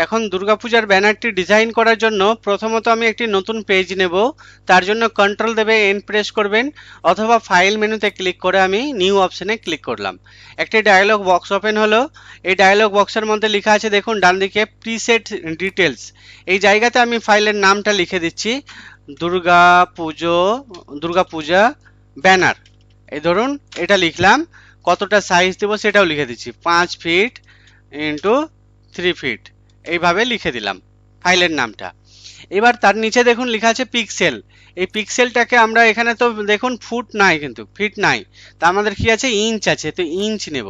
এখন দুর্গাপূজার ব্যানারটি ডিজাইন করার জন্য প্রথমত আমি একটি নতুন পেজ নেব। তার জন্য কন্ট্রোল দেবে এন প্রেস করবেন অথবা ফাইল মেনুতে ক্লিক করে আমি নিউ অপশনে ক্লিক করলাম। একটি ডায়লগ বক্স ওপেন হলো। এই ডায়লগ বক্সের মধ্যে লেখা আছে দেখুন ডান দিকে প্রিসেট ডিটেলস। এই জায়গাতে আমি ফাইলের নামটা লিখে দিচ্ছি দুর্গাপূজা ব্যানার। এই ধরুন এটা লিখলাম। কতটা সাইজ দেবো সেটাও লিখে দিচ্ছি, 5 ফিট ইন্টু 3 ফিট, এইভাবে লিখে দিলাম ফাইলের নামটা। এবার তার নিচে দেখুন লেখা আছে পিক্সেল। এই পিক্সেলটাকে আমরা এখানে তো দেখুন ফুট নাই কিন্তু ফিট নাই, তা আমাদের কি আছে ইঞ্চ আছে, তো ইঞ্চ নেব।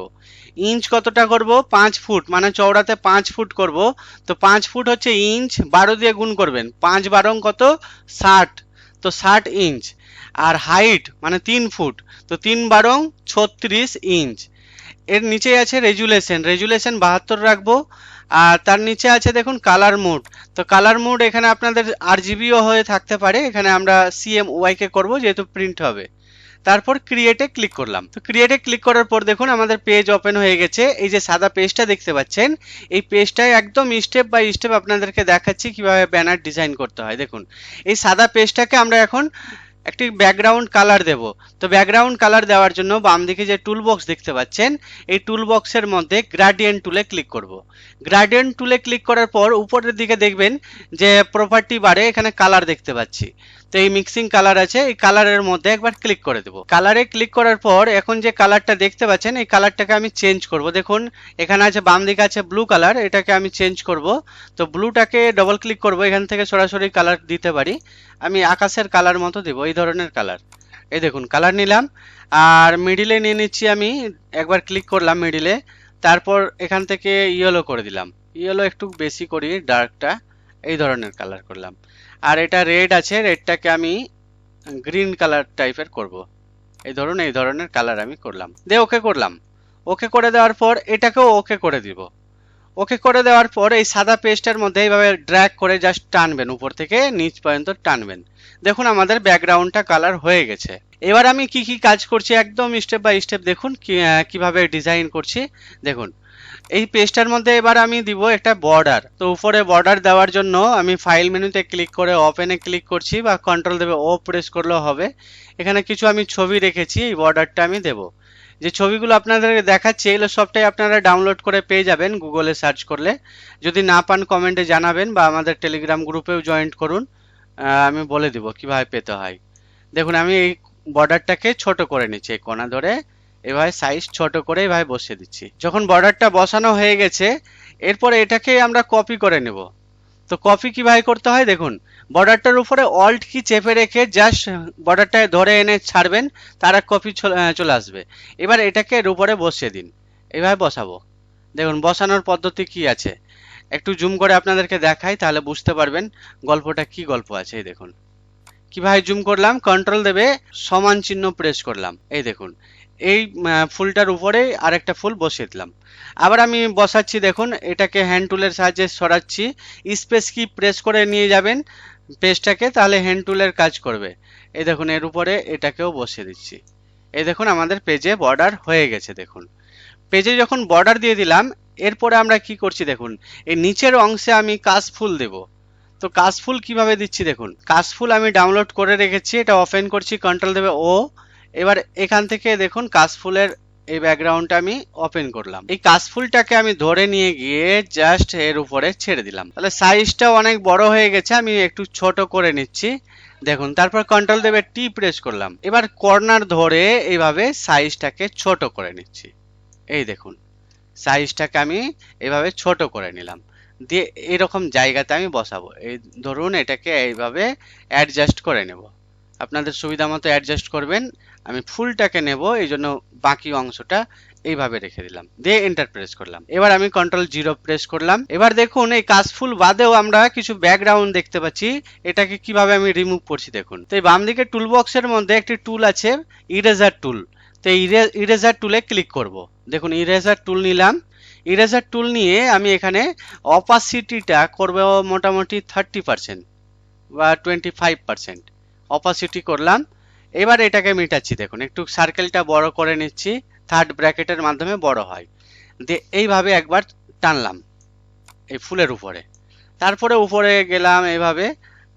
ইঞ্চ কতটা করব 5 ফুট, মানে চওড়াতে 5 ফুট করব। তো 5 ফুট হচ্ছে ইঞ্চ, 12 দিয়ে গুণ করবেন, 5 12 কত 60, তো 60 ইঞ্চ। আর হাইট মানে 3 ফুট, তো 3 12 36 ইঞ্চ। এর নিচে আছে রেজুলেশন, রেজুলেশন 72 রাখবো। আর তার নিচে আছে দেখুন কালার মোড। তো কালার মোড এখানে আপনাদের আরজিবিও হয়ে থাকতে পারে, এখানে আমরা CMYK কে করব যেহেতু প্রিন্ট হবে। তারপর ক্রিয়েটে ক্লিক করলাম। তো ক্রিয়েটে ক্লিক করার পর দেখুন আমাদের পেজ ওপেন হয়ে গেছে। এই যে সাদা পেজটা দেখতে পাচ্ছেন, এই পেজটায় একদম স্টেপ বাই স্টেপ আপনাদেরকে দেখাচ্ছি কিভাবে ব্যানার ডিজাইন করতে হয়। দেখুন এই সাদা পেজটাকে আমরা এখন একটি ব্যাকগ্রাউন্ড কালার দেব। তো ব্যাকগ্রাউন্ড কালার দেওয়ার জন্য বাম দিকে যে টুল বক্স দেখতে পাচ্ছেন, এই টুল বক্সের মধ্যে গ্রেডিয়েন্ট টুলে ক্লিক করব। গ্রেডিয়েন্ট টুলে ক্লিক করার পর উপরের দিকে দেখবেন যে প্রপার্টি বারে এখানে কালার দেখতে পাচ্ছি। তো এই মিক্সিং কালার আছে, এই কালারের মধ্যে একবার ক্লিক করে দেব। কালারে ক্লিক করার পর এখন যে কালারটা দেখতে পাচ্ছেন এই কালারটাকে আমি চেঞ্জ করব। দেখুন এখানে আছে বাম দিকে আছে ব্লু কালার, এটাকে আমি চেঞ্জ করব। তো ব্লুটাকে ডবল ক্লিক করব, এখান থেকে সরাসরি কালার দিতে পারি। আমি আকাশের কালার মতো দেব, এই ধরনের কালার। এই দেখুন কালার নিলাম। আর মিডিলে নিয়ে নিচ্ছি আমি, একবার ক্লিক করলাম মিডিলে। তারপর এখান থেকে ইয়েলো করে দিলাম, ইয়েলো একটু বেশি করি ডার্কটা, এই ধরনের কালার করলাম। আর এটা রেড আছে, রেডটাকে আমি গ্রিন কালার টাইপের করব। এই ধরুন এই ধরনের কালার আমি করলাম, দিয়ে ওকে করলাম। ওকে করে দেওয়ার পর এটাকেও ওকে করে দিব। ওকে করে দেওয়ার পর এই সাদা পেজটার মধ্যে এইভাবে ড্র্যাগ করে জাস্ট টানবেন, উপর থেকে নিচ পর্যন্ত টানবেন। দেখুন আমাদের ব্যাকগ্রাউন্ডটা কালার হয়ে গেছে। এবার আমি কি কি কাজ করছি একদম স্টেপ বাই স্টেপ দেখুন কিভাবে ডিজাইন করছি। দেখুন এই পেজটার মধ্যে এবার আমি দিব একটা বর্ডার। তো উপরে বর্ডার দেওয়ার জন্য আমি ফাইল মেনুতে ক্লিক করে ওপেনে ক্লিক করছি, বা কন্ট্রোল দেবে ও প্রেস করলেও হবে। এখানে কিছু আমি ছবি রেখেছি, এই বর্ডারটা আমি দেব। যে ছবিগুলো আপনাদেরকে দেখাচ্ছি এগুলো সবটাই আপনারা ডাউনলোড করে পেয়ে যাবেন গুগলে সার্চ করলে। যদি না পান কমেন্টে জানাবেন, বা আমাদের টেলিগ্রাম গ্রুপেও জয়েন করুন, আমি বলে দিব কিভাবে পেতে হয়। দেখুন আমি এই বর্ডারটাকে ছোট করে নিচ্ছি, এই কোণা ধরে এভাবে সাইজ ছোট করে এভাবে বসিয়ে দিচ্ছি। যখন বর্ডারটা বসানো হয়ে গেছে এরপরে এটাকে আমরা কপি করে নেব। তো কপি কিভাবে করতে হয় দেখুন, বর্ডারটার উপরে অল্ট কি চেপে রেখে জাস্ট বর্ডারটা ধরে এনে ছাড়বেন, তার এক কপি চলে আসবে। এবার এটাকে এর উপরে বসিয়ে দিন, এইভাবে বসাবো। দেখুন বসানোর পদ্ধতি কি আছে, একটু জুম করে আপনাদেরকে দেখাই তাহলে বুঝতে পারবেন গল্পটা কি গল্প আছে। এই দেখুন কিভাবে জুম করলাম, কন্ট্রোল দেবে সমান চিহ্ন প্রেস করলাম। এই দেখুন এই ফুলটার উপরে আরেকটা ফুল বসিয়ে দিলাম। আবার আমি বসাচ্ছি, দেখুন এটাকে হ্যান্ড টুলের সাহায্যে সরাচ্ছি, স্পেস কি প্রেস করে নিয়ে যাবেন পেজটাকে, তাহলে হ্যান্ড টুলের কাজ করবে। এই দেখুন এর উপরে এটাকেও বসিয়ে দিচ্ছি। এই দেখুন আমাদের পেজে বর্ডার হয়ে গেছে। দেখুন পেজে যখন বর্ডার দিয়ে দিলাম এরপরে আমরা কি করছি দেখুন, এই নিচের অংশে আমি কাশফুল দেব। তো কাশফুল কিভাবে দিচ্ছি দেখুন, কাশফুল আমি ডাউনলোড করে রেখেছি, এটা ওপেন করছি, কন্ট্রোল দেবে ও। এবার এখান থেকে দেখুন কাশফুলের এই ব্যাকগ্রাউন্ডটা আমি ওপেন করলাম। এই কাশফুলটাকে আমি ধরে নিয়ে গিয়ে জাস্ট এর উপরে ছেড়ে দিলাম, তাহলে সাইজটাও অনেক বড় হয়ে গেছে, আমি একটু ছোট করে নিচ্ছি। দেখুন তারপর কন্ট্রোল দেবে টি প্রেস করলাম। এবার কর্নার ধরে এইভাবে সাইজটাকে ছোট করে নিচ্ছি। এই দেখুন সাইজটাকে আমি এভাবে ছোট করে নিলাম, দিয়ে এরকম জায়গাতে আমি বসাবো। এই ধরুন এটাকে এইভাবে অ্যাডজাস্ট করে নেব, আপনাদের সুবিধা মতো অ্যাডজাস্ট করবেন। আমি ফুলটাকে নেব, এই জন্য বাকি অংশটা এইভাবে রেখে দিলাম, দিয়ে এন্টার প্রেস করলাম। এবার আমি কন্ট্রোল 0 প্রেস করলাম। এবার দেখুন এই কাশফুল বাদেও আমরা কিছু ব্যাকগ্রাউন্ড দেখতে পাচ্ছি, এটাকে কিভাবে আমি রিমুভ করছি দেখুন। তো এই বাম দিকে টুল বক্সের মধ্যে একটি টুল আছে ইরেজার টুল। তো ইরেজার টুলে ক্লিক করব। দেখুন ইরেজার টুল নিলাম। ইরেজার টুল নিয়ে আমি এখানে অপাসিটিটা করব মোটামুটি 30% বা 25%। অপাসিটি করলাম। এবার এটাকে মেটাচ্ছি, দেখুন একটু সার্কেলটা বড় করে নিচ্ছি, থার্ড ব্র্যাকেটের মাধ্যমে বড় হয়, দিয়ে এইভাবে একবার টানলাম। এই ফুলের উপরে, তারপরে উপরে গেলাম এইভাবে,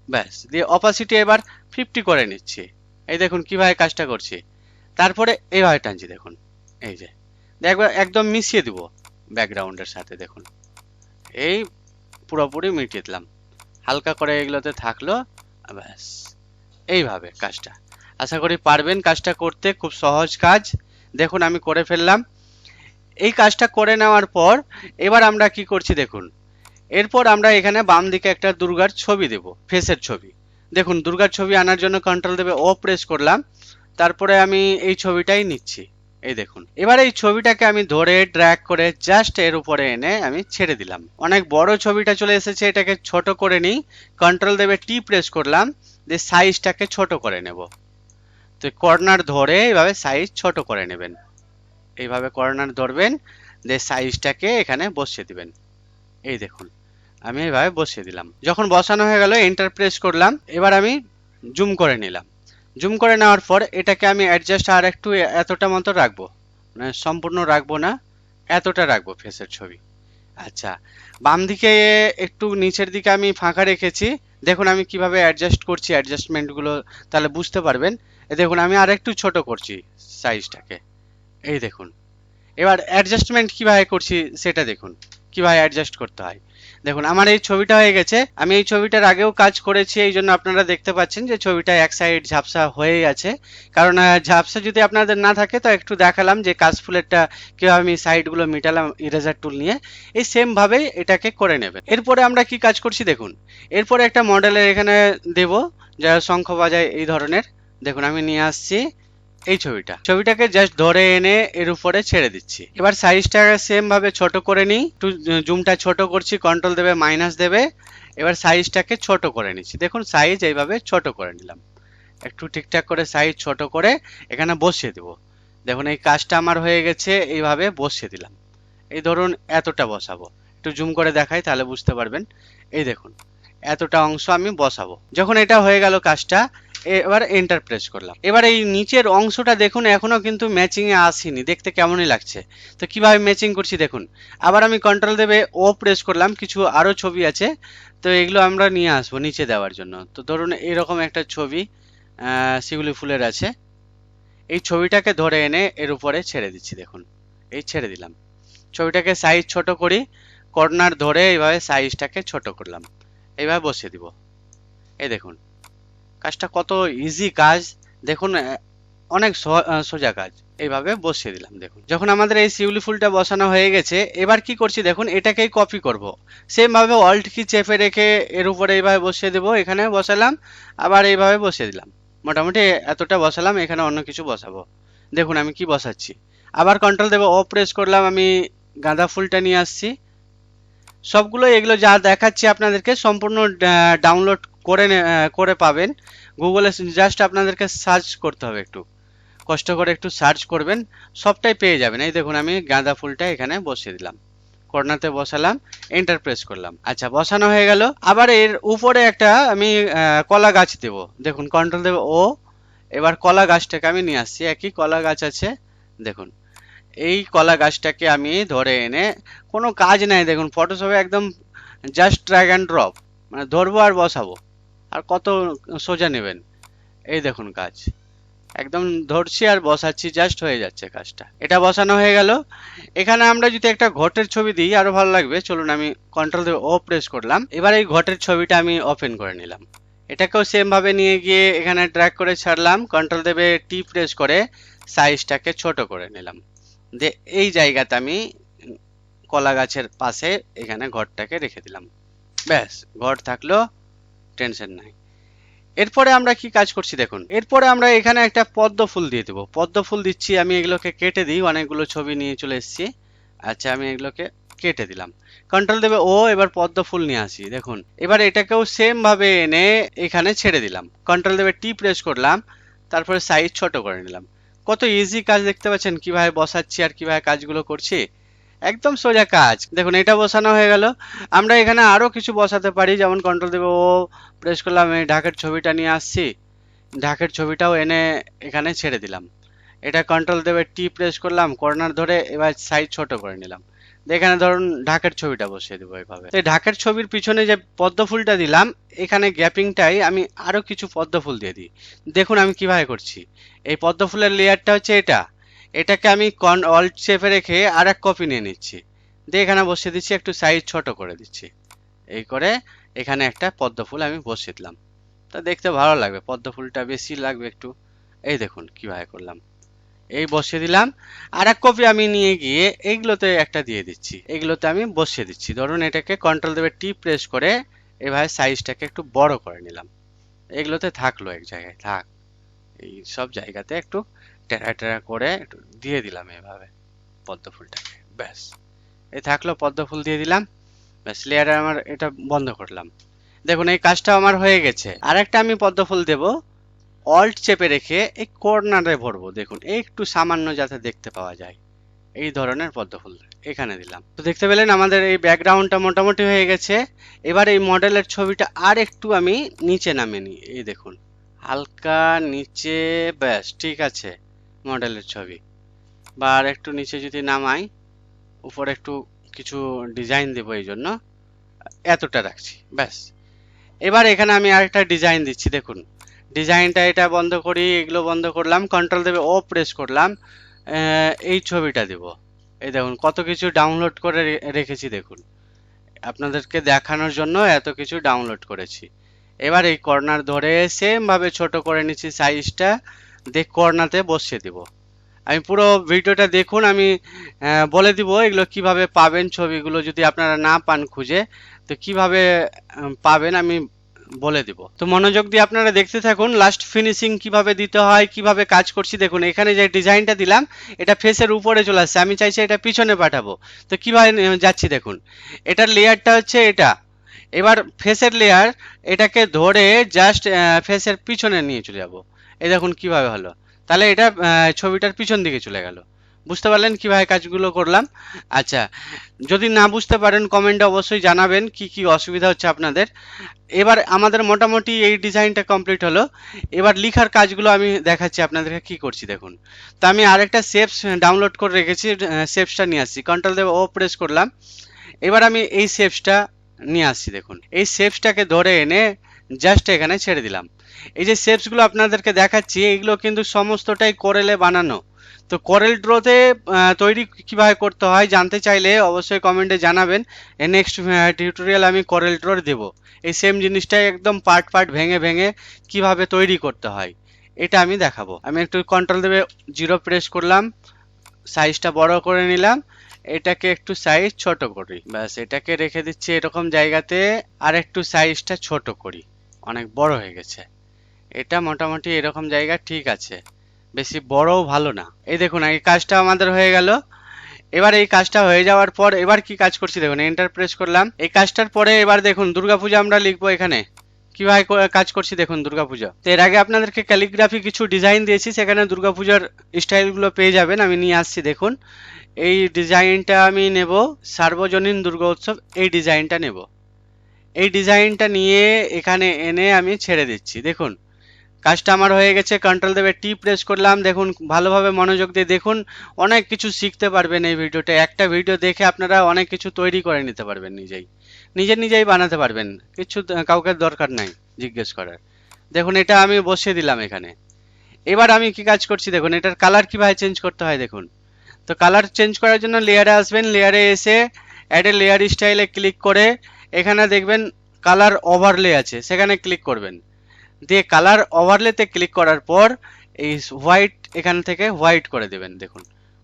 ব্যাস দিয়ে অপাসিটি এবার 50 করে নিচ্ছি। এই দেখুন কিভাবে কাজটা করছি। তারপরে এইভাবে টানছি, দেখুন এই যে দেখবে একদম মিশিয়ে দিব ব্যাকগ্রাউন্ডের সাথে, দেখুন এই পুরোপুরি মিটিয়ে দিলাম, হালকা করে এগুলোতে থাকলো, ব্যাস এইভাবে কাজটা। আশা করি পারবেন কাজটা করতে, খুব সহজ কাজ। দেখুন আমি করে ফেললাম। এই কাজটা করে নেওয়ার পর এবার আমরা কি করছি দেখুন, এরপর আমরা এখানে বাম দিকে একটা দুর্গার ছবি দেব, ফেসের ছবি। দেখুন দুর্গার ছবি আনার জন্য কন্ট্রোল দেবে ও প্রেস করলাম, তারপরে আমি এই ছবিটাই নিচ্ছি। এই দেখুন এবার এই ছবিটাকে আমি ধরে ড্র্যাগ করে জাস্ট এর উপরে এনে আমি ছেড়ে দিলাম। অনেক বড় ছবিটা চলে এসেছে, এটাকে ছোট করে নিই। কন্ট্রোল দেবে টি প্রেস করলাম, দিয়ে সাইজটাকে ছোট করে নেব। তো কর্নার ধরে এইভাবে সাইজ ছোট করে নেবেন, এইভাবে কর্নার ধরবেন, দিয়ে সাইজটাকে এখানে বসিয়ে দিবেন। এই দেখুন আমি এইভাবে বসিয়ে দিলাম। যখন বসানো হয়ে গেল এন্টার প্রেস করলাম, এবার আমি জুম করে নিলাম। জুম করে নেওয়ার পর এটাকে আমি অ্যাডজাস্ট আর একটু এতটা মতো রাখবো, মানে সম্পূর্ণ রাখবো না, এতটা রাখবো ফেসের ছবি। আচ্ছা, বাম দিকে একটু নিচের দিকে আমি ফাঁকা রেখেছি। দেখুন আমি কিভাবে অ্যাডজাস্ট করছি, অ্যাডজাস্টমেন্টগুলো তাহলে বুঝতে পারবেন। দেখুন আমি আর একটু ছোট করছি সাইজটাকে, এই দেখুন। এবার অ্যাডজাস্টমেন্ট কিভাবে করছি সেটা দেখুন, কিভাবে অ্যাডজাস্ট করতে হয়। দেখুন আমার এই ছবিটা হয়ে গেছে, আমি এই ছবিটার আগেও কাজ করেছি, এই জন্য আপনারা দেখতে পাচ্ছেন যে ছবিটা এক সাইড ঝাপসা হয়েই আছে। কারণ ঝাপসা যদি আপনাদের না থাকে তো একটু দেখালাম যে কাশফুলেরটা কিভাবে আমি সাইডগুলো মিটালাম ইরেজার টুল নিয়ে, এই সেম ভাবে এটাকে করে নেবেন। এরপরে আমরা কি কাজ করছি দেখুন, এরপরে একটা মডেলের এখানে দেব যারা শঙ্খ বাজায় এই ধরনের। দেখুন আমি নিয়ে আসছি এই ছবিটাকে জাস্ট ধরে এনে এর উপরে ছেড়ে দিচ্ছি। এবার সাইজটা সেম ভাবে ছোট করে নিই, একটু জুমটা ছোট করছি, কন্ট্রোল দেবে মাইনাস দেবে। এবার সাইজটাকে ছোট করে নিচ্ছি, দেখুন সাইজ এইভাবে ছোট করে নিলাম। একটু ঠিকঠাক করে সাইজ ছোট করে এখানে বসিয়ে দেব। দেখুন এই কাজটা আমার হয়ে গেছে, এইভাবে বসিয়ে দিলাম। এই ধরুন এতটা বসাবো, একটু জুম করে দেখাই তাহলে বুঝতে পারবেন। এই দেখুন এতটা অংশ আমি বসাবো। যখন এটা হয়ে গেল কাজটা, এবার এন্টার প্রেস করলাম। এবার এই নিচের অংশটা দেখুন এখনো কিন্তু ম্যাচিং এ আসেনি, দেখতে কেমনই লাগছে। তো কিভাবে ম্যাচিং করছি দেখুন, আবার আমি কন্ট্রোল দেবে ও প্রেস করলাম, কিছু আরো ছবি আছে তো এগুলো আমরা নিয়ে আসবো নিচে দেওয়ার জন্য। তো ধরুন এরকম একটা ছবি শিউলি ফুলের আছে, এই ছবিটাকে ধরে এনে এর উপরে ছেড়ে দিচ্ছি। দেখুন এই ছেড়ে দিলাম, ছবিটাকে সাইজ ছোট করি, কর্নার ধরে এইভাবে সাইজটাকে ছোট করলাম, এইভাবে বসিয়ে দিব। এই দেখুন কাজটা কত ইজি কাজ, দেখুন অনেক সোজা কাজ। এইভাবে বসিয়ে দিলাম। দেখুন যখন আমাদের এই শিউলি ফুলটা বসানো হয়ে গেছে, এবার কি করছি দেখুন, এটাকেই কপি করব। সেম ভাবে অল্ট কি চেপে রেখে এর উপরে এইভাবে বসিয়ে দেবো, এখানে বসালাম, আবার এইভাবে বসিয়ে দিলাম। মোটামুটি এতটা বসালাম, এখানে অন্য কিছু বসাবো। দেখুন আমি কি বসাচ্ছি, আবার কন্ট্রোল দেবো ও প্রেস করলাম, আমি গাঁদা ফুলটা নিয়ে আসছি। সবগুলো এগুলো যা দেখাচ্ছি আপনাদেরকে সম্পূর্ণ ডাউনলোড করে পাবেন গুগলে। জাস্ট আপনাদেরকে সার্চ করতে হবে, একটু কষ্ট করে একটু সার্চ করবেন, সবটাই পেয়ে যাবেন। এই দেখুন আমি গাঁদা ফুলটা এখানে বসিয়ে দিলাম, কর্নারতে বসালাম, এন্টার প্রেস করলাম। আচ্ছা বসানো হয়ে গেল। আবার এর উপরে একটা আমি কলা গাছ দেব। দেখুন কন্ট্রোল দেব ও, এবার কলা গাছটাকে আমি নিয়ে আসছি, একই কলা গাছ আছে। দেখুন এই কলা গাছটাকে আমি ধরে এনে, কোনো কাজ নাই দেখুন ফটোশপে একদম জাস্ট ড্র্যাগ অ্যান্ড ড্রপ, মানে ধরবো আর বসাবো, আর কত সোজা নেবেন। এই দেখুন কাজ একদম ধরছি আর বসাচ্ছি, জাস্ট হয়ে যাচ্ছে কাজটা। এটা বসানো হয়ে গেল। এখানে আমরা যদি একটা ঘটের ছবি দিই আরো ভালো লাগবে, চলুন আমি কন্ট্রোল দিয়ে ও প্রেস করলাম, এবার এই ঘটের ছবিটা আমি ওপেন করে নিলাম। এটাকেও সেম ভাবে নিয়ে গিয়ে এখানে ড্র্যাগ করে ছাড়লাম, কন্ট্রোল দেবে টি প্রেস করে সাইজটাকে ছোট করে নিলাম। দিয়ে এই জায়গাতে আমি কলা গাছের পাশে এখানে ঘরটাকে রেখে দিলাম, ব্যাস ঘর থাকলো, টেনশন নাই। এরপরে আমরা কি কাজ করছি দেখুন, এরপরে আমরা এখানে একটা পদ্ম ফুল দিয়ে দেবো। পদ্ম ফুল দিচ্ছি, আমি এগুলোকে কেটে দিই, অনেকগুলো ছবি নিয়ে চলে এসেছি। আচ্ছা আমি এগুলোকে কেটে দিলাম, কন্ট্রোল দেবে ও, এবার পদ্ম ফুল নিয়ে আসি। দেখুন এবার এটাকেও সেম ভাবে এনে এখানে ছেড়ে দিলাম, কন্ট্রোল দেবে টি প্রেস করলাম, তারপরে সাইজ ছোট করে নিলাম। কত ইজি কাজ দেখতে পাচ্ছেন, কিভাবে বসাচ্ছি আর কিভাবে কাজগুলো করছি, একদম সোজা কাজ। দেখুন এটা বসানো হয়ে গেল। আমরা এখানে আরো কিছু বসাতে পারি, যেমন কন্ট্রোল দেবে ও প্রেস করলাম, এই ঢাকের ছবিটা নিয়ে আসছি, ঢাকের ছবিটাও এনে এখানে ছেড়ে দিলাম। এটা কন্ট্রোল দেবে টি প্রেস করলাম, কর্নার ধরে এবার সাইজ ছোট করে নিলাম। এখানে ধরুন ঢাকের ছবিটা বসিয়ে দেবো এইভাবে। তো ঢাকের ছবির পিছনে যে পদ্ম ফুলটা দিলাম, এখানে গ্যাপিংটাই আমি আরো কিছু পদ্ম ফুল দিয়ে দিই। দেখুন আমি কিভাবে করছি। এই পদ্ম ফুলের লেয়ারটা হচ্ছে এটাকে আমি অল্ট শেপে রেখে আর এক কপি নিয়ে নিচ্ছি, দিয়ে এখানে বসিয়ে দিচ্ছি, একটু সাইজ ছোট করে দিচ্ছি। এই করে এখানে একটা পদ্ম ফুল আমি বসিয়ে দিলাম। তা দেখতে ভালো লাগবে, পদ্ম ফুলটা বেশি লাগবে একটু। এই দেখুন কিভাবে করলাম, এই বসিয়ে দিলাম। আর এক কপি আমি নিয়ে গিয়ে এইগুলোতে একটা দিয়ে দিচ্ছি, এইগুলোতে আমি বসিয়ে দিচ্ছি। ধরুন এটাকে কন্ট্রোল দেবে টি প্রেস করে এভাবে সাইজটাকে একটু বড় করে নিলাম। এগুলোতে থাকলো এক জায়গায় থাক, এই সব জায়গাতে একটু টেরা টেরা করে একটু দিয়ে দিলাম এভাবে পদ্ম ফুলটাকে। ব্যাস এই থাকলো, পদ্ম ফুল দিয়ে দিলাম। ব্যাস লেয়ারে আমার এটা বন্ধ করলাম। দেখুন এই কাজটা আমার হয়ে গেছে। আর একটা আমি পদ্ম ফুল দেবো, অল্ট চেপে রেখে এই কর্নারে ভরবো। দেখুন একটু সামান্য যাতে দেখতে পাওয়া যায়, এই ধরনের পদ্ম ফুল এখানে দিলাম। তো দেখতে পেলেন আমাদের এই ব্যাকগ্রাউন্ডটা মোটামুটি হয়ে গেছে। এবার এই মডেলের ছবিটা আর একটু আমি নিচে নামিয়ে নিই। এই দেখুন হালকা নিচে, ব্যাস ঠিক আছে মডেলের ছবি। বা আর একটু নিচে যদি নামাই, উপরে একটু কিছু ডিজাইন দেবো, এই জন্য এতটা রাখছি। ব্যাস এবার এখানে আমি আরেকটা ডিজাইন দিচ্ছি। দেখুন ডিজাইনটা এটা বন্ধ করি, এগুলো বন্ধ করলাম, কন্ট্রোল দেবে ও প্রেস করলাম, এই ছবিটা দেব। এই দেখুন কত কিছু ডাউনলোড করে রেখেছি, দেখুন আপনাদেরকে দেখানোর জন্য এত কিছু ডাউনলোড করেছি। এবার এই কর্নার ধরে সেম ভাবে ছোট করে নিচ্ছি সাইজটা, দিয়ে কর্নারতে বসিয়ে দিব। আমি পুরো ভিডিওটা দেখুন, আমি বলে দিব এগুলো কিভাবে পাবেন। ছবিগুলো যদি আপনারা না পান খুঁজে, তো কিভাবে পাবেন আমি বলে দিব। তো মনোযোগ দিয়ে আপনারা দেখতে থাকুন, লাস্ট ফিনিশিং কিভাবে দিতে হয়, কিভাবে কাজ করছি। দেখুন এখানে যে ডিজাইনটা দিলাম এটা ফেসের উপরে চলে আসছে, আমি চাইছি এটা পিছনে পাঠাবো। তো কিভাবে যাচ্ছি দেখুন, এটার লেয়ারটা হচ্ছে এটা। এবার ফেসের লেয়ার, এটাকে ধরে জাস্ট ফেসের পিছনে নিয়ে চলে যাব। এই দেখুন কিভাবে হলো, তাহলে এটা ছবিটার পিছন দিকে চলে গেল। বুঝতে পারলেন কিভাবে কাজগুলো করলাম? আচ্ছা, যদি না বুঝতে পারেন কমেন্টে অবশ্যই জানাবেন কি কি অসুবিধা হচ্ছে আপনাদের। এবার আমাদের মোটামুটি এই ডিজাইনটা কমপ্লিট হলো। এবার লিখার কাজগুলো আমি দেখাচ্ছি আপনাদেরকে কি করছি দেখুন। তো আমি আরেকটা শেপস ডাউনলোড করে রেখেছি, শেপসটা নিয়ে আসছি, কন্ট্রোল দেব ও প্রেস করলাম। এবার আমি এই শেপসটা নিয়ে আসছি। দেখুন এই শেপসটাকে ধরে এনে জাস্ট এখানে ছেড়ে দিলাম। এই যে শেপসগুলো আপনাদেরকে দেখাচ্ছি, এগুলো কিন্তু সমস্তটাই কোরেলে বানানো। তো কোরেল ড্রোতে তৈরি কিভাবে করতে হয় জানতে চাইলে অবশ্যই কমেন্টে জানাবেন। নেক্সট টিউটোরিয়াল আমি কোরেল ড্রোর দেবো। এই সেম জিনিসটাই একদম পার্ট পার্ট ভেঙে ভেঙে কিভাবে তৈরি করতে হয় এটা আমি দেখাবো। আমি একটু কন্ট্রোল দেবে 0 প্রেস করলাম, সাইজটা বড় করে নিলাম, এটাকে একটু সাইজ ছোট করি। ব্যাস এটাকে রেখে দিচ্ছি এরকম জায়গাতে, আর একটু সাইজটা ছোট করি, অনেক বড় হয়ে গেছে। এটা মোটামুটি এরকম জায়গা ঠিক আছে, বেশি বড়ও ভালো না। এই দেখুন এই কাজটা আমাদের হয়ে গেল। এবার এই কাজটা হয়ে যাওয়ার পর এবার কি কাজ করছি দেখুন, এন্টার প্রেস করলাম। এই কাজটার পরে এবার দেখুন দুর্গাপূজা আমরা লিখবো এখানে। কিভাবে কাজ করছি দেখুন দুর্গাপূজা। তো এর আগে আপনাদেরকে ক্যালিগ্রাফি কিছু ডিজাইন দিয়েছি, সেখানে দুর্গাপূজার স্টাইলগুলো পেয়ে যাবেন। আমি নিয়ে আসছি দেখুন, এই ডিজাইনটা আমি নেব, সার্বজনীন দুর্গা উৎসব, এই ডিজাইনটা নেব। এই ডিজাইনটা নিয়ে এখানে এনে আমি ছেড়ে দিচ্ছি। দেখুন কাজটা আমার হয়ে গেছে, কন্ট্রোল দেবে টি প্রেস করলাম। দেখুন ভালোভাবে মনোযোগ দিয়ে দেখুন, অনেক কিছু শিখতে পারবেন এই ভিডিওটা। একটা ভিডিও দেখে আপনারা অনেক কিছু তৈরি করে নিতে পারবেন, নিজেই বানাতে পারবেন, কিছু কাউকে দরকার নাই জিজ্ঞেস করার। দেখুন এটা আমি বসিয়ে দিলাম এখানে। এবার আমি কি কাজ করছি দেখুন, এটার কালার কিভাবে চেঞ্জ করতে হয় দেখুন। তো কালার চেঞ্জ করার জন্য লেয়ারে আসবেন, লেয়ারে এসে অ্যাড এ লেয়ার স্টাইলে ক্লিক করে এখানে দেখবেন কালার ওভারলে আছে, সেখানে ক্লিক করবেন। দিয়ে কালার ওভারলেতে ক্লিক করার পর এই হোয়াইট, এখান থেকে হোয়াইট করে দেবেন। দেখুন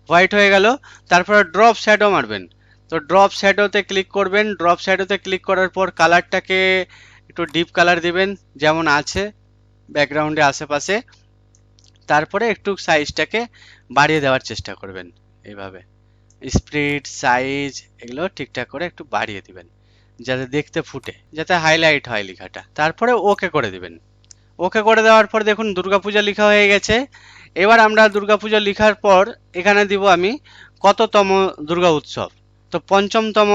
হোয়াইট হয়ে গেল। তারপরে ড্রপ শ্যাডো মারবেন। তো ড্রপ শ্যাডোতে ক্লিক করবেন, ড্রপ শ্যাডোতে ক্লিক করার পর কালারটাকে একটু ডিপ কালার দিবেন যেমন আছে ব্যাকগ্রাউন্ডে আশেপাশে। তারপরে একটু সাইজটাকে বাড়িয়ে দেওয়ার চেষ্টা করবেন, এইভাবে স্প্রিড সাইজ এগুলো ঠিকঠাক করে একটু বাড়িয়ে দিবেন যাতে দেখতে ফুটে, যাতে হাইলাইট হয় লেখাটা। তারপরে ওকে করে দিবেন। ওকে করে দেওয়ার পর দেখুন দুর্গাপূজা লেখা হয়ে গেছে। এবার আমরা দুর্গাপূজা লেখার পর এখানে দিব আমি কততম দুর্গা উৎসব। তো পঞ্চমতম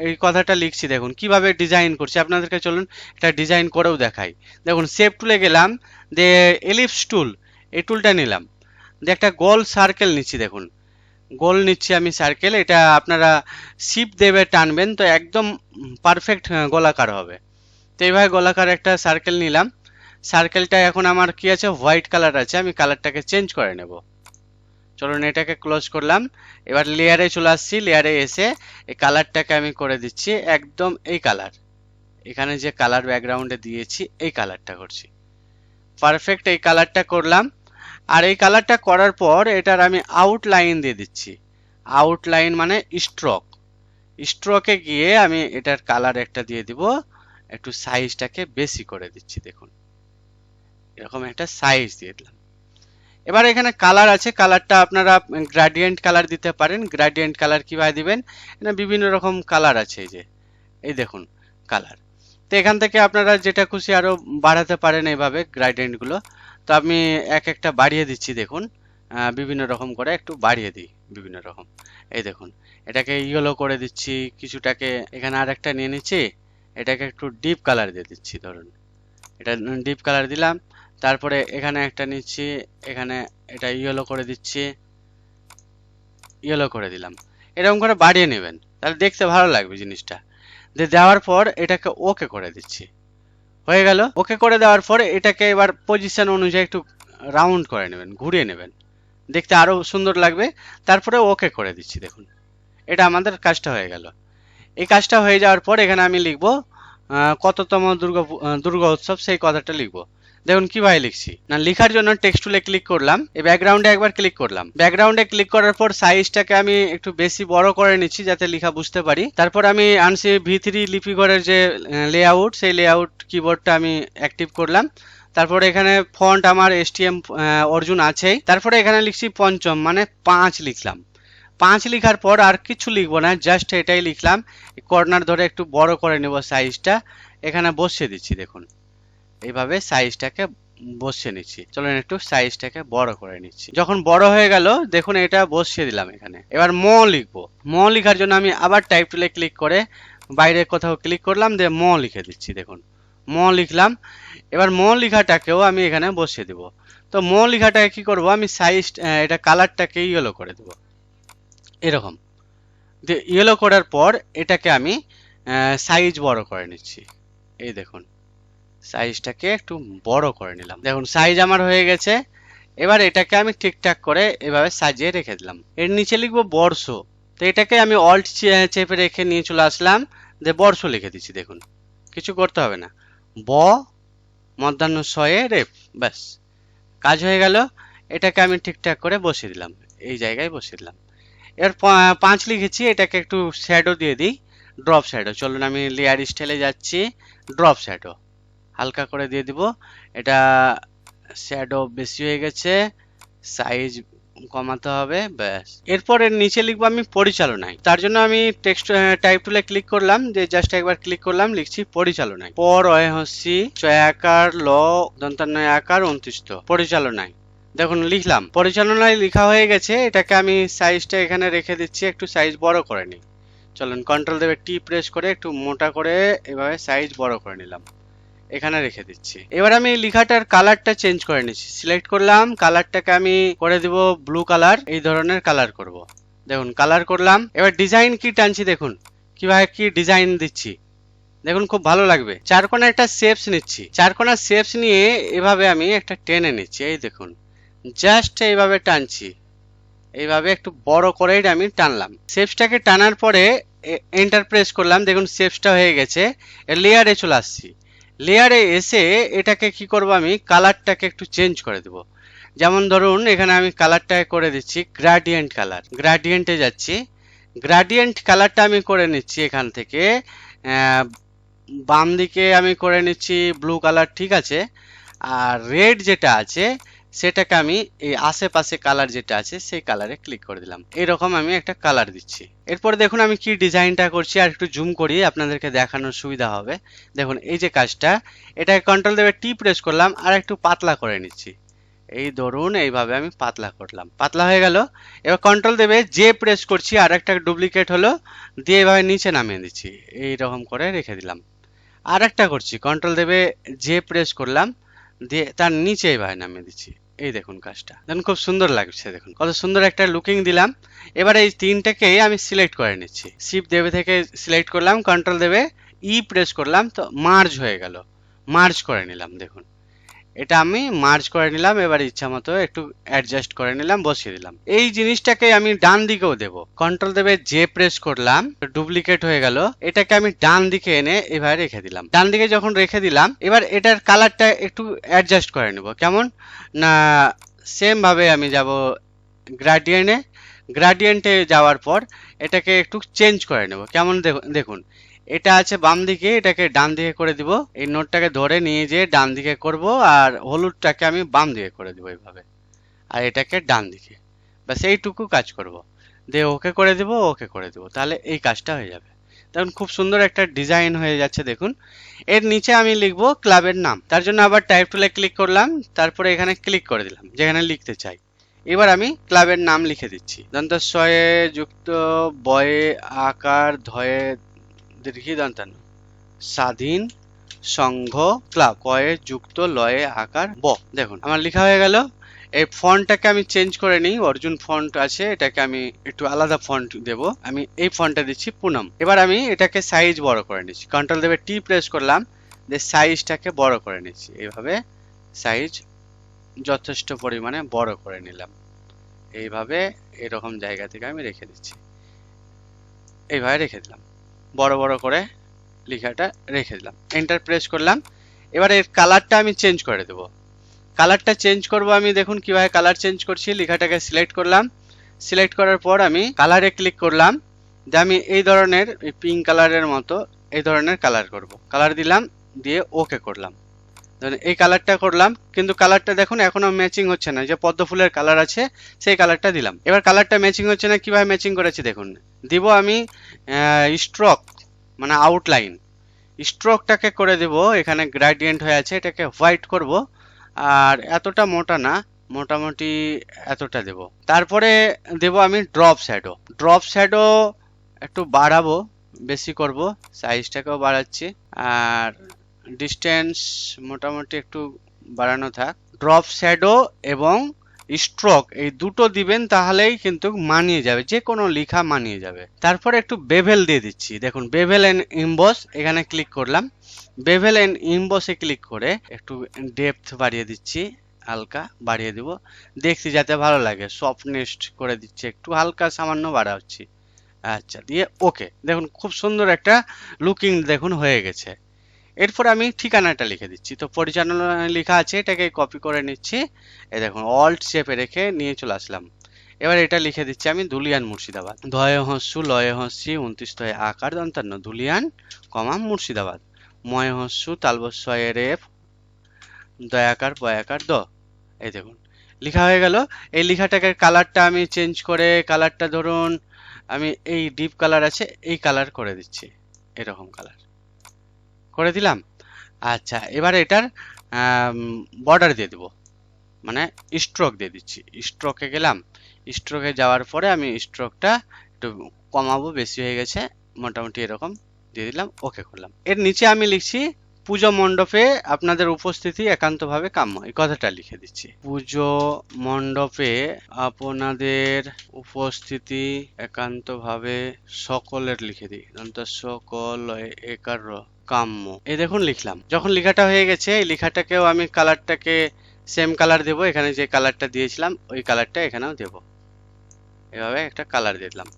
এই কথাটা লিখছি। দেখুন কিভাবে ডিজাইন করছি আপনাদেরকে, চলুন এটা ডিজাইন করেও দেখাই। দেখুন শেপ টুলে গেলাম, দিয়ে এলিপস টুল, এই টুলটা নিলাম, দিয়ে একটা গোল সার্কেল নিচ্ছি। দেখুন গোল নিচ্ছি আমি সার্কেল। এটা আপনারা শিপ দেবে টানবেন তো একদম পারফেক্ট গোলাকার হবে। তো এইভাবে গোলাকার একটা সার্কেল নিলাম। সার্কেলটা এখন আমার কি আছে, হোয়াইট কালার আছে, আমি কালারটাকে চেঞ্জ করে নেব। চলুন এটাকে ক্লোজ করলাম। এবার লেয়ারে চলে আসছি, লেয়ারে এসে এই কালারটাকে আমি করে দিচ্ছি একদম এই কালার। এখানে যে কালার ব্যাকগ্রাউন্ডে দিয়েছি এই কালারটা করছি, পারফেক্ট এই কালারটা করলাম। আর এই কালারটা করার পর এটার আমি আউটলাইন দিয়ে দিচ্ছি। আউটলাইন মানে স্ট্রোক, স্ট্রোকে গিয়ে আমি এটার কালার একটা দিয়ে দিব, একটু সাইজটাকে বেশি করে দিচ্ছি। দেখুন এরকম একটা সাইজ দিয়ে দিলাম। এবার এখানে কালার আছে, কালারটা আপনারা গ্রেডিয়েন্ট কালার দিতে পারেন। গ্রেডিয়েন্ট কালার কিভাবে দিবেন, এখানে বিভিন্ন রকম কালার আছে, এই যে এই দেখুন কালার। তো এখান থেকে আপনারা যেটা খুশি আরো বাড়াতে পারেন এইভাবে গ্রেডিয়েন্ট গুলো। তো আমি এক একটা বাড়িয়ে দিচ্ছি, দেখুন বিভিন্ন রকম করে একটু বাড়িয়ে দিই বিভিন্ন রকম। এই দেখুন এটাকে ইয়েলো করে দিচ্ছি, কিছুটাকে এখানে আর একটা নিয়ে নিচ্ছি, এটাকে একটু ডিপ কালার দিয়ে দিচ্ছি। ধরুন এটা ডিপ কালার দিলাম, তারপরে এখানে একটা নিচ্ছি, এখানে এটা ইয়েলো করে দিচ্ছি, ইয়েলো করে দিলাম। এরকম করে বাড়িয়ে নেবেন, তাহলে দেখতে ভালো লাগবে জিনিসটা। দেওয়ার পর এটাকে ওকে করে দিচ্ছি, হয়ে গেল। ওকে করে দেওয়ার পর এটাকে এবার পজিশন অনুযায়ী একটু রাউন্ড করে নেবেন, ঘুরিয়ে নেবেন, দেখতে আরো সুন্দর লাগবে। তারপরে ওকে করে দিচ্ছি। দেখুন এটা আমাদের কাজটা হয়ে গেল। এই কাজটা হয়ে যাওয়ার পর এখানে আমি লিখবো কততম দুর্গা উৎসব, সেই কথাটা লিখবো। দেখুন কিভাবে লিখছি না, লিখার জন্য টেক্সট টুলে ক্লিক করলাম, এই ব্যাকগ্রাউন্ডে একবার ক্লিক করলাম। ব্যাকগ্রাউন্ডে ক্লিক করার পর সাইজটাকে আমি একটু বেশি বড় করে নিচ্ছি যাতে লেখা বুঝতে পারি। তারপর আমি আনছি V3 লিপিঘরের যে লেআউট, সেই লেআউট কিবোর্ডটা আমি অ্যাক্টিভ করলাম। তারপরে এখানে ফন্ট আমার STM অর্জুন আছেই। তারপরে এখানে লিখছি পঞ্চম মানে 5 লিখলাম। 5 লিখার পর আর কিছু লিখবো না, জাস্ট এটাই লিখলাম। কর্নার ধরে একটু বড় করে নেব সাইজটা, এখানে বসিয়ে দিচ্ছি। দেখুন এইভাবে সাইজটাকে বসিয়ে নিচ্ছি। চলুন একটু সাইজটাকে বড় করে নিচ্ছি। যখন বড় হয়ে গেল দেখুন এটা বসিয়ে দিলাম এখানে। এবার ম লিখবো। ম লিখার জন্য আমি আবার টাইপ টুলে ক্লিক করে বাইরে কোথাও ক্লিক করলাম, দিয়ে ম লিখে দিচ্ছি। দেখুন ম লিখলাম। এবার ম লেখাটাকেও আমি এখানে বসিয়ে দেব। তো ম লেখাটাকে কি করব, আমি সাইজ এটা কালারটাকে ইয়েলো করে দেব এরকম। ইয়েলো করার পর এটাকে আমি সাইজ বড় করে নিচ্ছি। এই দেখুন সাইজটাকে একটু বড় করে নিলাম। দেখুন সাইজ আমার হয়ে গেছে। এবার এটাকে আমি ঠিকঠাক করে এভাবে সাজিয়ে রেখে দিলাম। এর নিচে লিখবো বর্ষ। তো এটাকে আমি অল্ট চেপে রেখে নিয়ে চলে আসলাম, দিয়ে বর্ষ লিখে দিচ্ছি। দেখুন কিছু করতে হবে না, ব মধ্যাহ্ন শয়ে রেপ, ব্যাস কাজ হয়ে গেল। এটাকে আমি ঠিকঠাক করে বসিয়ে দিলাম, এই জায়গায় বসিয়ে দিলাম। এর 5 লিখেছি, এটাকে একটু শ্যাডো দিয়ে দিই, ড্রপ শ্যাডো। চলুন আমি লেয়ার স্টাইলে যাচ্ছি, ড্রপ শ্যাডো হালকা করে দিয়ে দিব। এটা শ্যাডো বেশি হয়ে গেছে, সাইজ কমাতে হবে, ব্যাস। এরপর এর নিচে লিখবো আমি পরিচালনায়। তার জন্য আমি টেক্সট টাইপ টুলে ক্লিক করলাম, যে জাস্ট একবার ক্লিক করলাম, লিখছি পরিচালনায়। পর হচ্ছি চয়াকার ল দন্তান্নয় আকার 29 পরিচালনায়। দেখুন লিখলাম, পরিচালনায় লেখা হয়ে গেছে। এটাকে আমি সাইজটা এখানে রেখে দিচ্ছি, একটু সাইজ বড় করে নিই। চলুন কন্ট্রোল দেবে টি প্রেস করে একটু মোটা করে এভাবে সাইজ বড় করে নিলাম, এখানে রেখে দিচ্ছি। এবার আমি লেখাটার কালারটা চেঞ্জ করে নিচ্ছি। সিলেক্ট করলাম, কালারটাকে আমি করে দিব ব্লু কালার, এই ধরনের কালার করব। দেখুন কালার করলাম। এবার ডিজাইন কি টানছি, দেখুন কিভাবে কি ডিজাইন দিচ্ছি, দেখুন খুব ভালো লাগবে। চারকোনা একটা শেপস নিচ্ছি, চারকোনা শেপস নিয়ে এভাবে আমি একটা টেনে নিচ্ছি। এই দেখুন জাস্ট এইভাবে টানছি, এইভাবে একটু বড় করেই আমি টানলাম। শেপসটাকে টানার পরে এন্টার প্রেস করলাম, দেখুন শেপসটা হয়ে গেছে। লেয়ারে চলে আসছি, লেয়ারে এসে এটাকে কি করব, আমি কালারটাকে একটু চেঞ্জ করে দেব। যেমন ধরুন এখানে আমি কালারটা করে দিচ্ছি গ্রেডিয়েন্ট কালার, গ্রেডিয়েন্টে যাচ্ছি, গ্রেডিয়েন্ট কালারটা আমি করে নিচ্ছি এখান থেকে বাম দিকে আমি করে নিচ্ছি ব্লু কালার, ঠিক আছে। আর রেড যেটা আছে সেটাকে আমি এই আশেপাশে কালার যেটা আছে সেই কালারে ক্লিক করে দিলাম। এরকম আমি একটা কালার দিচ্ছি। এরপর দেখুন আমি কি ডিজাইনটা করছি, আর একটু জুম করি আপনাদেরকে দেখানোর সুবিধা হবে। দেখুন এই যে কাজটা, এটাকে কন্ট্রোল দেবে টি প্রেস করলাম, আর একটু পাতলা করে নিচ্ছি। এই ধরুন এইভাবে আমি পাতলা করলাম, পাতলা হয়ে গেল। এবার কন্ট্রোল দেবে যে প্রেস করছি, আর একটা ডুপ্লিকেট হলো, দিয়ে এভাবে নিচে নামিয়ে দিচ্ছি, এইরকম করে রেখে দিলাম। আর একটা করছি, কন্ট্রোল দেবে যে প্রেস করলাম, দিয়ে তার নিচে এইভাবে নামিয়ে দিচ্ছি, এই দেখুন কাজটা দেখুন খুব সুন্দর লাগছে, দেখুন কত সুন্দর একটা লুকিং দিলাম। এবার এই তিনটাকেই আমি সিলেক্ট করে নিচ্ছি, শিফট দেবে থেকে সিলেক্ট করলাম, কন্ট্রোল দেবে ই প্রেস করলাম, তো মার্জ হয়ে গেল, মার্জ করে নিলাম। দেখুন এটা আমি মার্জ করে নিলাম। এবার ইচ্ছা মতো একটু অ্যাডজাস্ট করে নিলাম, বসিয়ে দিলাম। এই জিনিসটাকে আমি ডান দিকেও দেব, কন্ট্রোল দেবে জে প্রেস করলাম, ডুপ্লিকেট হয়ে গেল। এটাকে আমি ডান দিকে এনে এবার রেখে দিলাম। ডান দিকে যখন রেখে দিলাম, এবার এটার কালারটা একটু অ্যাডজাস্ট করে নেব। কেমন না, সেম ভাবে আমি যাব গ্রাডিয়েন্টে, গ্রাডিয়েন্টে যাওয়ার পর এটাকে একটু চেঞ্জ করে নেব। কেমন দেখুন এটা আছে বাম দিকে, এটাকে ডান দিকে করে দিব। এই নোটটাকে ধরে নিয়ে যেয়ে ডান দিকে করব, আর হলুদটাকে আমি বাম দিকে করে দিব এইভাবে, আর এটাকে ডান দিকে। ব্যাস এইটুকু কাজ করব, দিয়ে ওকে করে দিব, ওকে করে দিব, তাহলে এই কাজটা হয়ে যাবে। দেখুন খুব সুন্দর একটা ডিজাইন হয়ে যাচ্ছে। দেখুন এর নিচে আমি লিখবো ক্লাবের নাম, তার জন্য আবার টাইপ টুলে ক্লিক করলাম, তারপরে এখানে ক্লিক করে দিলাম যেখানে লিখতে চাই। এবার আমি ক্লাবের নাম লিখে দিচ্ছি, দন্তস্বয়ে যুক্ত বয়ে আকার ধয়ে দীর্ঘি দন্তান্ন স্বাধীন সংঘ ক্লাব, কয়ে যুক্ত লয়ে আকার ব। দেখুন আমার লেখা হয়ে গেল। এই ফন্টটাকে আমি চেঞ্জ করে নিই, অর্জুন ফন্ট আছে, এটাকে আমি একটু আলাদা ফন্ট দেব। আমি এই ফন্টটা দিচ্ছি পুনম। এবার আমি এটাকে সাইজ বড় করে নিচ্ছি, কন্ট্রোল দেবে টি প্রেস করলাম, দিয়ে সাইজটাকে বড় করে নিচ্ছি। এইভাবে সাইজ যথেষ্ট পরিমাণে বড় করে নিলাম। এইভাবে এরকম জায়গা থেকে আমি রেখে দিচ্ছি, এইভাবে রেখে দিলাম, বড় বড় করে লেখাটা রেখে দিলাম, এন্টার প্রেস করলাম। এবার এর কালারটা আমি চেঞ্জ করে দেব। কালারটা চেঞ্জ করব আমি, দেখুন কিভাবে কালার চেঞ্জ করছি। লেখাটাকে সিলেক্ট করলাম, সিলেক্ট করার পর আমি কালারে ক্লিক করলাম, যে আমি এই ধরনের পিঙ্ক কালারের মতো এই ধরনের কালার করব। কালার দিলাম, দিয়ে ওকে করলাম। এই কালারটা করলাম, কিন্তু কালারটা দেখুন এখনো ম্যাচিং হচ্ছে না। যে পদ্ম ফুলের কালার আছে সেই কালারটা দিলাম। এবার কালারটা ম্যাচিং হচ্ছে না, কিভাবে ম্যাচিং করেছি দেখুন। দিব আমি স্ট্রোক মানে আউটলাইন, স্ট্রোকটাকে করে দেব, এখানে গ্রেডিয়েন্ট হয়ে আছে, এটাকে হোয়াইট করব, আর এতটা মোটা না, মোটামুটি এতটা দেব। তারপরে দেব আমি ড্রপ শ্যাডো। ড্রপ শ্যাডো একটু বাড়াবো, বেশি করব, সাইজটাকেও বাড়াচ্ছি, আর ডিস্টেন্স মোটামুটি একটু বাড়ানো থাক। ড্রপ শ্যাডো এবং স্ট্রোক এই দুটো দিবেন, তাহলেই কিন্তু মানিয়ে যাবে, যে কোনো লেখা মানিয়ে যাবে। তারপরে একটু বেভেল দিয়ে দিচ্ছি। দেখুন বেভেল এন্ড ইমবস, এখানে ক্লিক করলাম, বেভেল এন্ড ইমবসে ক্লিক করে একটু ডেপথ বাড়িয়ে দিচ্ছি, হালকা বাড়িয়ে দিব, দেখছি যাতে ভালো লাগে। সফটনেস করে দিচ্ছি, একটু হালকা সামান্য বাড়াচ্ছি। আচ্ছা, দিয়ে ওকে। দেখুন খুব সুন্দর একটা লুকিং দেখুন হয়ে গেছে। এরপর আমি ঠিকানাটা লিখে দিচ্ছি। তো পরিচালনা লেখা আছে, এটাকে কপি করে নিচ্ছি। এই দেখুন অল্ট চেপে রেখে নিয়ে চলে আসলাম। এবার এটা লিখে দিচ্ছি আমি ধুলিয়ান মুর্শিদাবাদ, ধয়ে হস্যু লয়ে হস্যি 29 তয়ে আকার দন্তান্ন ধুলিয়ান কমা মুর্শিদাবাদ, ময় হস্যু তালবস্বয়ে রেফ দয়াকার বয়াকার দ। এই দেখুন লেখা হয়ে গেল। এই লেখাটাকে কালারটা আমি চেঞ্জ করে, কালারটা ধরুন আমি এই ডিপ কালার আছে এই কালার করে দিচ্ছি, এরকম কালার করে দিলাম। আচ্ছা, এবার এটার বর্ডার দিয়ে দেবো, মানে স্ট্রোক দিয়ে দিচ্ছি। স্ট্রোকে গেলাম, স্ট্রোকে যাওয়ার পরে আমি স্ট্রোকটা একটু কমাবো, বেশি হয়ে গেছে, মোটামুটি এরকম দিয়ে দিলাম, ওকে করলাম। এর নিচে আমি লিখছি পুজো মণ্ডপে আপনাদের উপস্থিতি একান্তভাবে কাম্য, এই কথাটা লিখে দিচ্ছি। পুজো মণ্ডপে আপনাদের উপস্থিতি একান্তভাবে সকলের লিখে দিই, সকল একার কাম্য। এই দেখুন লিখলাম। যখন লেখাটা হয়ে গেছে, এই লেখাটাকেও আমি কালারটাকে সেম কালার দেব, এখানে যে কালারটা দিয়েছিলাম ওই কালারটা এখানেও দেব। এভাবে একটা কালার দিলাম,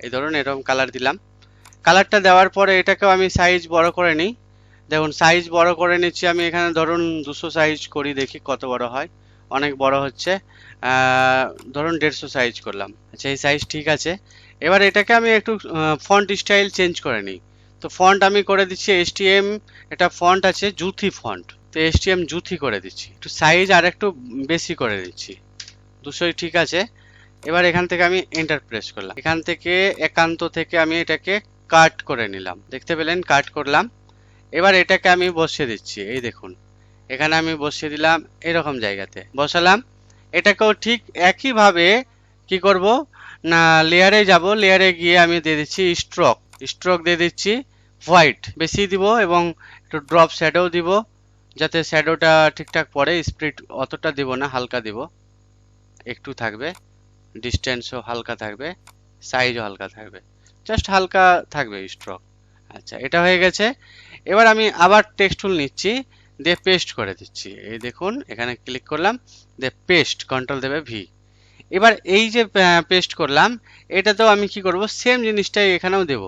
এই ধরুন এরকম কালার দিলাম। কালারটা দেওয়ার পরে এটাকেও আমি সাইজ বড় করে নিই। দেখুন সাইজ বড় করে নিচ্ছি আমি, এখানে ধরুন 200 সাইজ করি, দেখি কত বড় হয়। অনেক বড় হচ্ছে, ধরুন 150 সাইজ করলাম। আচ্ছা, এই সাইজ ঠিক আছে। এবার এটাকে আমি একটু ফন্ট স্টাইল চেঞ্জ করে নিই। তো ফন্ট আমি করে দিচ্ছি এসটিএম, এটা ফন্ট আছে জুথি ফন্ট, তো এসটিএম জুথি করে দিচ্ছি। একটু সাইজ আর একটু বেশি করে দিচ্ছি, 200 ঠিক আছে। এবার এখান থেকে আমি এন্টার প্রেস করলাম, এখান থেকে একান্ত থেকে আমি এটাকে কাট করে নিলাম, দেখতে পেলেন কাট করলাম। এবার এটাকে আমি বসিয়ে দিচ্ছি, এই দেখুন এখানে আমি বসিয়ে দিলাম, এরকম জায়গাতে বসালাম। এটাকেও ঠিক একইভাবে কি করব না, লেয়ারে যাব, লেয়ারে গিয়ে আমি দিয়ে দিচ্ছি স্ট্রোক, স্ট্রোক দিয়ে দিচ্ছি হোয়াইট বেশি দিব, এবং একটু ড্রপ শ্যাডো দিব, যাতে শ্যাডোটা ঠিকঠাক পড়ে। স্প্লিট অতটা দেব না, হালকা দেব, একটু থাকবে, ডিস্টেন্সও হালকা থাকবে, সাইজও হালকা থাকবে, জাস্ট হালকা থাকবে স্ট্রোক। আচ্ছা, এটা হয়ে গেছে। এবার আমি আবার টেক্সট টুল নিচ্ছি, দিয়ে পেস্ট করে দিচ্ছি। এই দেখুন এখানে ক্লিক করলাম, দিয়ে পেস্ট, কন্ট্রোল দেবে ভি। এবার এই যে পেস্ট করলাম, এটাতেও আমি কি করব, সেম জিনিসটাই এখানেও দেব।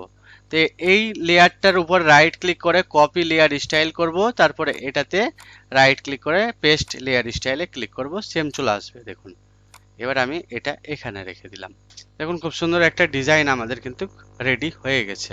তো এই লেয়ারটার উপর রাইট ক্লিক করে কপি লেয়ার স্টাইল করব, তারপরে এটাতে রাইট ক্লিক করে পেস্ট লেয়ার স্টাইলে ক্লিক করব, সেম চলে আসবে দেখুন। এবার আমি এটা এখানে রেখে দিলাম। দেখুন খুব সুন্দর একটা ডিজাইন আমাদের কিন্তু রেডি হয়ে গেছে।